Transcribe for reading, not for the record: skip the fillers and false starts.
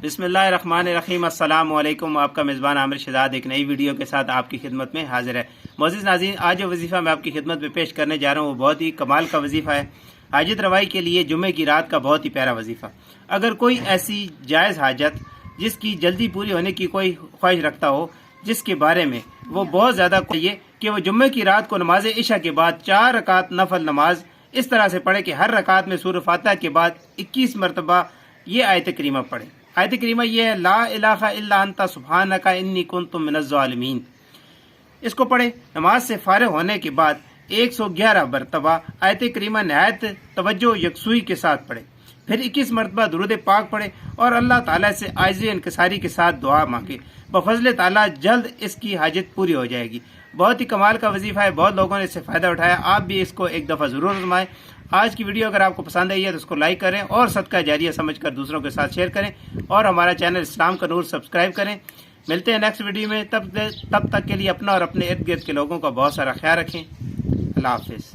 بسم اللہ الرحمن الرحیم۔ السلام علیکم۔ آپ کا میزبان عامر شہزاد ایک نئی ویڈیو کے ساتھ آپ کی خدمت میں حاضر ہے۔ معزز ناظرین، آج جو وظیفہ میں آپ کی خدمت میں پیش کرنے جا رہا ہوں وہ بہت ہی کمال کا وظیفہ ہے۔ حاجت روائی کے لیے جمعے کی رات کا بہت ہی پیارا وظیفہ۔ اگر کوئی ایسی جائز حاجت جس کی جلدی پوری ہونے کی کوئی خواہش رکھتا ہو، جس کے بارے میں وہ بہت زیادہ چاہیے کہ وہ جمعے کی رات کو نماز عشاء کے بعد 4 رکعت نفل نماز اس طرح سے پڑھے کہ ہر رکعت میں سورہ فاتحہ کے بعد 21 مرتبہ یہ آیت کریمہ پڑھے۔ آیت کریمہ یہ ہے، لا الہ الا انت سبحانک انی کنت من الظالمین۔ اس کو پڑھے۔ نماز سے فارغ ہونے کے بعد 111 مرتبہ آیت کریمہ نہایت توجہ یکسوئی کے ساتھ پڑھے، پھر 21 مرتبہ درود پاک پڑھے اور اللہ تعالیٰ سے عاجزی انکساری کے ساتھ دعا مانگے۔ بفضل تعالیٰ جلد اس کی حاجت پوری ہو جائے گی۔ بہت ہی کمال کا وظیفہ ہے، بہت لوگوں نے اس سے فائدہ اٹھایا۔ آپ بھی اس کو ایک دفعہ ضرور آزمائیں۔ آج کی ویڈیو اگر آپ کو پسند آئی ہے تو اس کو لائک کریں اور صدقہ جاریہ سمجھ کر دوسروں کے ساتھ شیئر کریں، اور ہمارا چینل اسلام کا نور سبسکرائب کریں۔ ملتے ہیں نیکسٹ ویڈیو میں، تب تک کے لیے اپنا اور اپنے ارد گرد کے لوگوں کا بہت سارا خیال رکھیں۔ اللہ حافظ۔